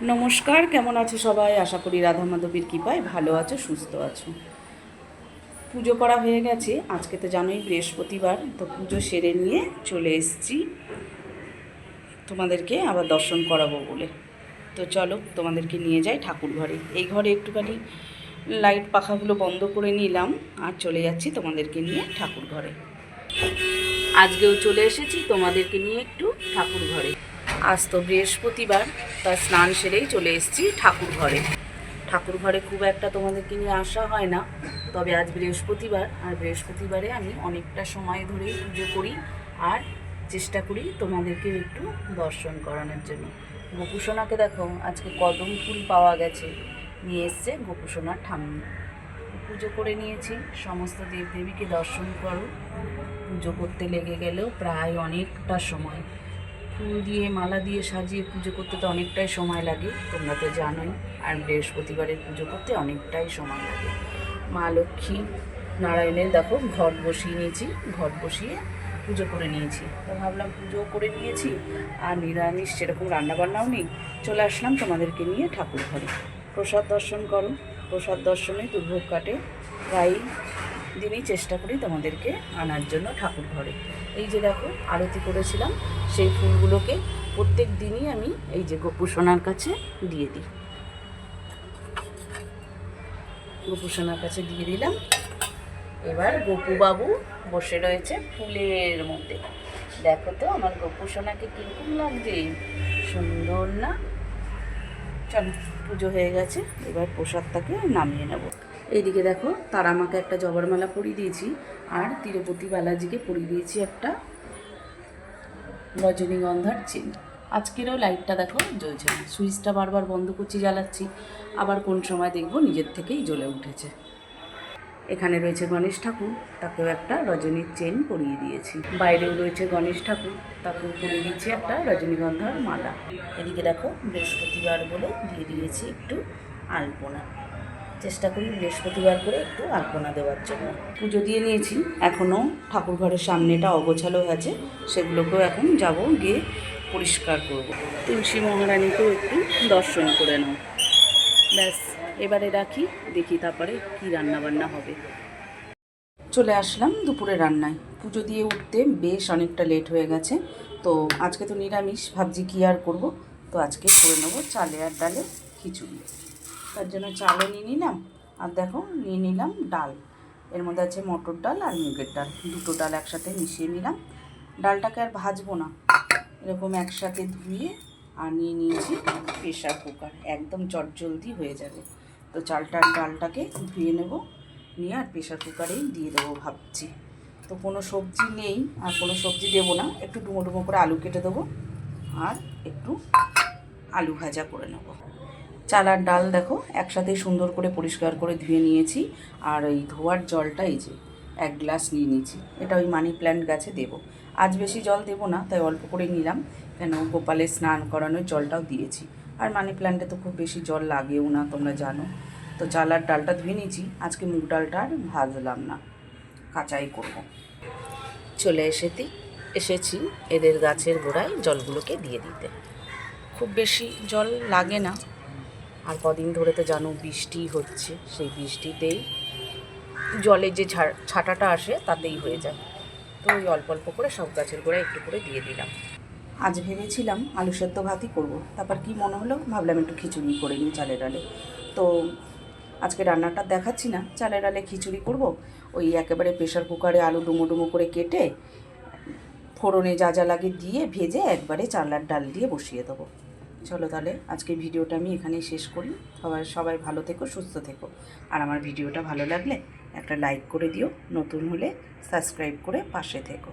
নমস্কার, কেমন আছো সবাই? আশা করি রাধা মাধবীর কৃপায় ভালো আছো, সুস্থ আছো। পুজো করা হয়ে গেছে। আজকে তো জানোই বৃহস্পতিবার, তো পুজো সেরে নিয়ে চলে এসেছি তোমাদেরকে আবার দর্শন করাবো বলে। তো চলো তোমাদেরকে নিয়ে যাই ঠাকুর ঘরে। এই ঘরে একটুখানি লাইট পাখাগুলো বন্ধ করে নিলাম আর চলে যাচ্ছি তোমাদেরকে নিয়ে ঠাকুর ঘরে। আজকেও চলে এসেছি তোমাদেরকে নিয়ে একটু ঠাকুর ঘরে। আজ তো বৃহস্পতিবার, তার স্নান সেরেই চলে এসেছি ঠাকুর ঘরে। ঠাকুর ঘরে খুব একটা তোমাদেরকে নিয়ে আসা হয় না, তবে আজ বৃহস্পতিবার, আর বৃহস্পতিবারে আমি অনেকটা সময় ধরেই পুজো করি আর চেষ্টা করি তোমাদেরকে একটু দর্শন করানোর জন্য। গোপুসোনাকে দেখো, আজকে কদম ফুল পাওয়া গেছে, নিয়ে এসছে গোপুসোনার ঠাম্মি। পুজো করে নিয়েছি, সমস্ত দেবদেবীকে দর্শন করো। পুজো করতে লেগে গেলেও প্রায় অনেকটা সময়। ফুল দিয়ে মালা দিয়ে সাজিয়ে পুজো করতে তো অনেকটাই সময় লাগে, তোমরা তো জানোই। আর বৃহস্পতিবারের পুজো করতে অনেকটাই সময় লাগে। মা লক্ষ্মী নারায়ণের দেখো ঘট বসিয়ে নিয়েছি, ঘট বসিয়ে পুজো করে নিয়েছি। তো ভাবলাম পুজো করে নিয়েছি আর নিরামিষ সেরকম রান্নাবান্নাও নেই, চলে আসলাম তোমাদেরকে নিয়ে ঠাকুর ঘরে। প্রসাদ দর্শন করো। প্রসাদ দর্শনে দুর্ভোগ কাটে, প্রায় দিনই চেষ্টা করি তোমাদেরকে আনার জন্য ঠাকুর ঘরে। এই যে দেখো আরতি করেছিলাম, সেই ফুলগুলোকে প্রত্যেক দিনই আমি এই যে গোপুসোনার কাছে দিয়ে দিই। গোপুসোনার কাছে দিয়ে দিলাম। এবার গোপুবাবু বসে রয়েছে ফুলের মধ্যে। দেখো তো আমার গোপুসোনাকে কিরকম লাগছে, সুন্দর না? চলো, পুজো হয়ে গেছে, এবার প্রসাদটাকে নামিয়ে নেব। এইদিকে দেখো তারা আমাকে একটা জবার মালা পরিয়ে দিয়েছি, আর তিরুপতি বালাজিকে পরিয়ে দিয়েছি একটা রজনীগন্ধার চেন। আজকেরও লাইটটা দেখো জ্বলছে না, সুইচটা বারবার বন্ধ করছি, জ্বালাচ্ছি, আবার কোন সময় দেখবো নিজের থেকেই জ্বলে উঠেছে। এখানে রয়েছে গণেশ ঠাকুর, তাকেও একটা রজনীর চেন পরিয়ে দিয়েছি। বাইরেও রয়েছে গণেশ ঠাকুর, তাকেও পরিয়ে দিচ্ছি একটা রজনীগন্ধার মালা। এদিকে দেখো বৃহস্পতিবার বলে দিয়ে দিয়েছি একটু আলপনা। চেষ্টা করি বৃহস্পতিবার করে একটু আলপনা দেওয়ার জন্য। পুজো দিয়ে নিয়েছি, এখনও ঠাকুর ঘরের সামনেটা অগোছালো আছে, সেগুলোকেও এখন যাব গিয়ে পরিষ্কার করব। তুলসী মহারানীকেও একটু দর্শন করে নাও। ব্যাস, এবারে রাখি, দেখি তারপরে কী রান্নাবান্না হবে। চলে আসলাম দুপুরে রান্নায়। পুজো দিয়ে উঠতে বেশ অনেকটা লেট হয়ে গেছে, তো আজকে তো নিরামিষ, ভাবছি কী আর করব। তো আজকে করে নেবো চালে আর ডালে খিচুড়ি। তার জন্য চালও নিয়ে নিলাম, আর দেখো নিয়ে নিলাম ডাল। এর মধ্যে আছে মটর ডাল আর মুগের ডাল, দুটো ডাল একসাথে মিশিয়ে নিলাম। ডালটাকে আর ভাজবো না, এরকম একসাথে ধুয়ে আর নিয়ে নিয়েছি প্রেশার কুকার, একদম চটজলদি হয়ে যাবে। তো চালটার ডালটাকে ধুয়ে নেব, নিয়ে আর প্রেশার কুকারেই দিয়ে দেবো ভাবছি। তো কোনো সবজি নেই, আর কোনো সবজি দেবো না, একটু ডুমো ডুমো করে আলু কেটে দেবো আর একটু আলু ভাজা করে নেব। চাল আর ডাল দেখো একসাথেই সুন্দর করে পরিষ্কার করে ধুয়ে নিয়েছি, আর এই ধোয়ার জলটা এই যে 1 গ্লাস নিয়ে নিয়েছি, এটা ওই মানি প্ল্যান্ট গাছে দেবো। আজ বেশি জল দেবো না, তাই অল্প করে নিলাম, কেন গোপালের স্নান করানোর জলটাও দিয়েছি। আর মানি প্ল্যান্টে তো খুব বেশি জল লাগেও না, তোমরা জানো। তো চাল আর ডালটা ধুয়ে নিয়েছি, আজকে মুগ ডালটা আর ভাজলাম না, কাঁচাই করব। চলে এসেছি এদের গাছের গোড়ায় জলগুলোকে দিয়ে দিতে। খুব বেশি জল লাগে না, আর কদিন ধরে তো জানো বৃষ্টি হচ্ছে, সেই বৃষ্টিতেই জলের যে ছাটাটা আসে তাতেই হয়ে যায়। তো ওই অল্প অল্প করে সব গাছের গোড়ায় একটু করে দিয়ে দিলাম। আজ ভেবেছিলাম আলু সেদ্ধ ভাতই করবো, তারপর কি মনে হলো, ভাবলাম একটু খিচুড়ি করে নিই চালে ডালে। তো আজকে রান্নাটা দেখাচ্ছি না, চালে ডালে খিচুড়ি করব। ওই একেবারে প্রেশার কুকারে আলু ডুমো ডুমো করে কেটে ফোড়নে যা যা লাগে দিয়ে ভেজে একবারে চাল আর ডাল দিয়ে বসিয়ে দেবো। চলো তাহলে আজকে ভিডিওটা আমি এখানেই শেষ করি। সবাই ভালো থেকো, সুস্থ থেকো। আর আমার ভিডিওটা ভালো লাগলে একটা লাইক করে দিও, নতুন হলে সাবস্ক্রাইব করে পাশে থেকো।